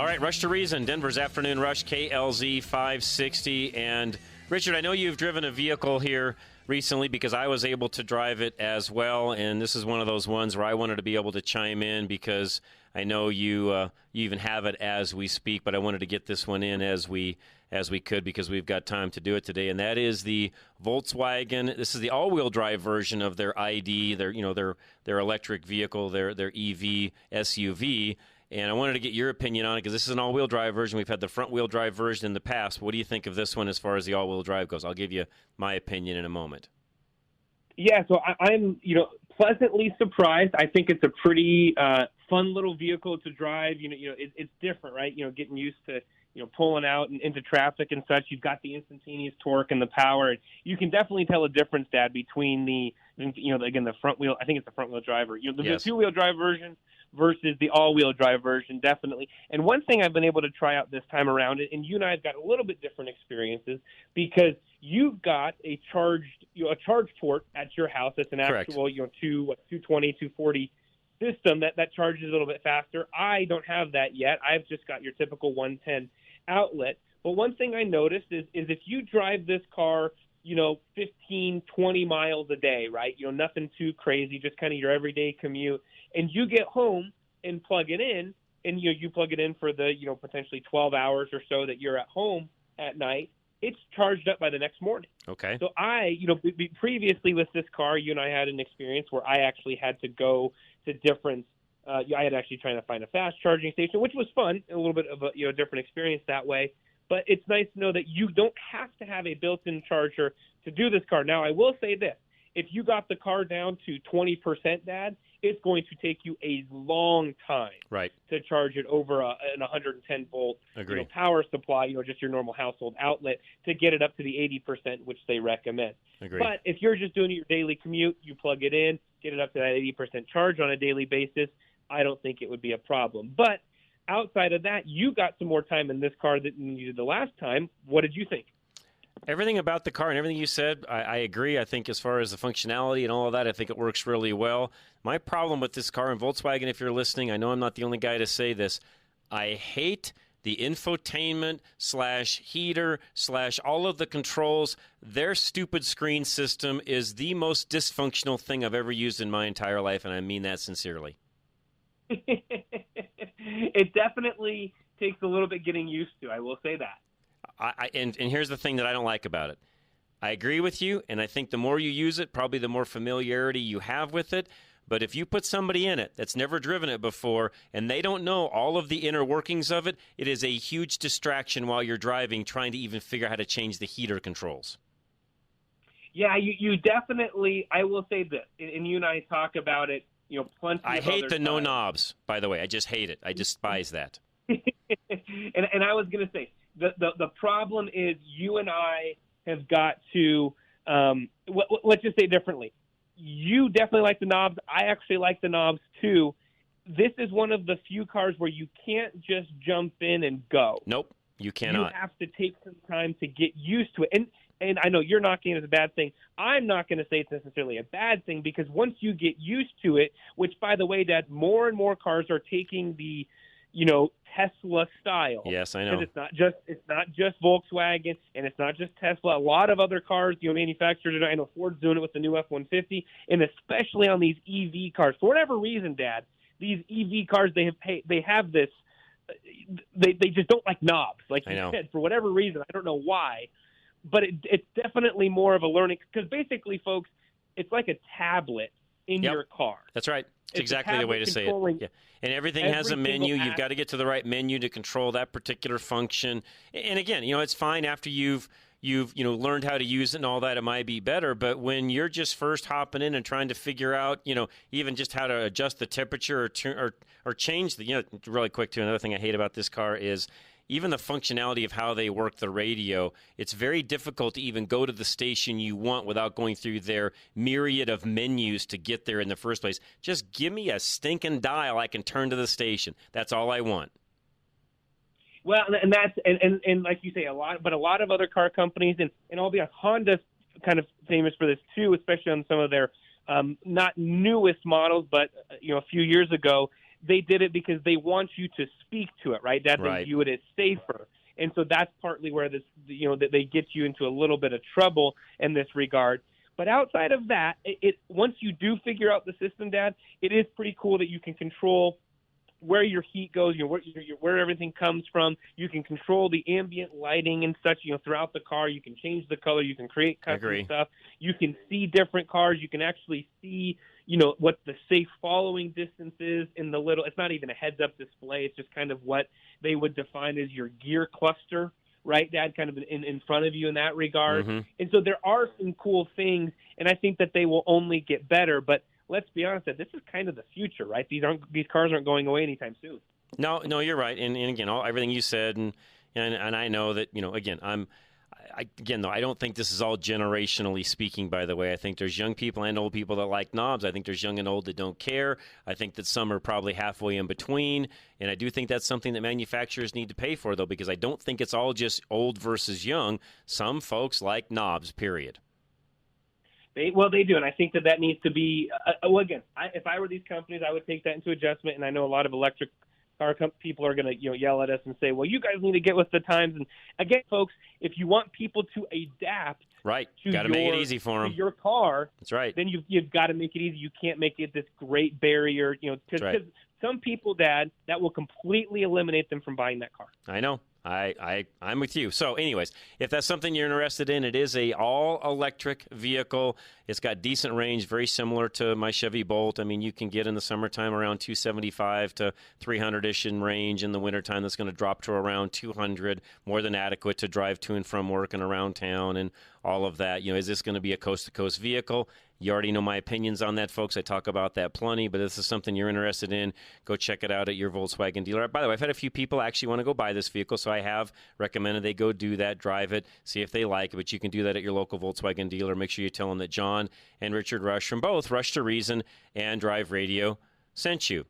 All right, Rush to Reason, Denver's Afternoon Rush, KLZ560. And Richard, I know you've driven a vehicle here recently because I was able to drive it as well. And this is one of those ones where I wanted to be able to chime in because I know you even have it as we speak, but I wanted to get this one in as we could because we've got time to do it today. And that is the Volkswagen. This is the all-wheel drive version of their ID, their electric vehicle, their EV SUV. And I wanted to get your opinion on it because this is an all-wheel drive version. We've had the front-wheel drive version in the past. What do you think of this one as far as the all-wheel drive goes? I'll give you my opinion in a moment. Yeah, so I'm pleasantly surprised. I think it's a pretty fun little vehicle to drive. It's different, right? Getting used to pulling out and into traffic and such. You've got the instantaneous torque and the power. You can definitely tell a difference, Dad, between the front wheel. I think it's the front wheel driver. The two-wheel drive version versus the all-wheel drive version, definitely. And one thing I've been able to try out this time around, and you and I have got a little bit different experiences because you've got a charge port at your house. That's an actual 220, 240 system that charges a little bit faster. I don't have that yet. I've just got your typical 110 outlet. But one thing I noticed is if you drive this car 15, 20 miles a day, right? Nothing too crazy, just kind of your everyday commute. And you get home and plug it in, and you plug it in for the, potentially 12 hours or so that you're at home at night, it's charged up by the next morning. Okay. So previously with this car, you and I had an experience where I actually had to go to different, I had actually trying to find a fast charging station, which was fun, a little bit of a different experience that way. But it's nice to know that you don't have to have a built-in charger to do this car. Now, I will say this. If you got the car down to 20%, Dad, it's going to take you a long time to charge it over an 110-volt power supply, just your normal household outlet, to get it up to the 80%, which they recommend. Agreed. But if you're just doing your daily commute, you plug it in, get it up to that 80% charge on a daily basis, I don't think it would be a problem. But outside of that, you got some more time in this car than you did the last time. What did you think? Everything about the car and everything you said, I agree. I think as far as the functionality and all of that, I think it works really well. My problem with this car, and Volkswagen, if you're listening, I know I'm not the only guy to say this, I hate the infotainment / heater / all of the controls. Their stupid screen system is the most dysfunctional thing I've ever used in my entire life, and I mean that sincerely. It definitely takes a little bit getting used to, I will say that. And here's the thing that I don't like about it. I agree with you, and I think the more you use it, probably the more familiarity you have with it. But if you put somebody in it that's never driven it before and they don't know all of the inner workings of it, it is a huge distraction while you're driving trying to even figure out how to change the heater controls. Yeah, you definitely, I will say this, and you and I talk about it, plenty I of hate the times. no knobs, by the way. I just hate it. I despise that. and I was going to say, the problem is you and I have got to, let's just say differently. You definitely like the knobs. I actually like the knobs too. This is one of the few cars where you can't just jump in and go. Nope, you cannot. You have to take some time to get used to it. And I know you're not getting it as a bad thing. I'm not going to say it's necessarily a bad thing because once you get used to it, which, by the way, Dad, more and more cars are taking the, Tesla style. Yes, I know. It's not just Volkswagen and it's not just Tesla. A lot of other cars, manufacturers. I know Ford's doing it with the new F-150, and especially on these EV cars. For whatever reason, Dad, these EV cars they have this. They just don't like knobs, like you said. For whatever reason, I don't know why, but it's definitely more of a learning because basically, folks, it's like a tablet in your car. That's right. It's exactly the way to say it. Yeah. And everything has a menu. You've got to get to the right menu to control that particular function. And again, it's fine after you've learned how to use it and all that, it might be better. But when you're just first hopping in and trying to figure out, even just how to adjust the temperature or change the, really quick too, another thing I hate about this car is even the functionality of how they work the radio, it's very difficult to even go to the station you want without going through their myriad of menus to get there in the first place. Just give me a stinking dial I can turn to the station. That's all I want. Well, and that's and like you say, a lot of other car companies, and I'll be honest, Honda's kind of famous for this too, especially on some of their not newest models, but a few years ago, they did it because they want you to speak to it, right? That Right. they view it as safer. And so that's partly where this, that they get you into a little bit of trouble in this regard. But outside of that, once you do figure out the system, Dad, it is pretty cool that you can control where your heat goes, where everything comes from. You can control the ambient lighting and such, throughout the car. You can change the color. You can create custom stuff. You can see different cars. You can actually see, what the safe following distance is in the little. It's not even a heads-up display. It's just kind of what they would define as your gear cluster, right, Dad, kind of in front of you in that regard. Mm-hmm. And so there are some cool things, and I think that they will only get better. But let's be honest, that this is kind of the future, right? These cars aren't going away anytime soon. No, you're right. And again, everything you said, and I know that, again, I don't think this is all generationally speaking, by the way. I think there's young people and old people that like knobs. I think there's young and old that don't care. I think that some are probably halfway in between. And I do think that's something that manufacturers need to pay for, though, because I don't think it's all just old versus young. Some folks like knobs, period. They do, and I think that needs to be again. If I were these companies, I would take that into adjustment. And I know a lot of electric car people are going to yell at us and say, "Well, you guys need to get with the times." And again, folks, if you want people to adapt, right, got to make it easy for them. Your car, that's right. Then you've got to make it easy. You can't make it this great barrier, because some people, Dad, that will completely eliminate them from buying that car. I know. I'm with you. So anyways, if that's something you're interested in, it is a all-electric vehicle. It's got decent range, very similar to my Chevy Bolt. I mean, you can get in the summertime around 275 to 300-ish in range. In the wintertime, that's going to drop to around 200, more than adequate to drive to and from work and around town and all of that. Is this going to be a coast-to-coast vehicle? You already know my opinions on that, folks. I talk about that plenty, but if this is something you're interested in, go check it out at your Volkswagen dealer. By the way, I've had a few people actually want to go buy this vehicle, so I have recommended they go do that, drive it, see if they like it, but you can do that at your local Volkswagen dealer. Make sure you tell them that John and Richard Rush from both Rush to Reason and Drive Radio sent you.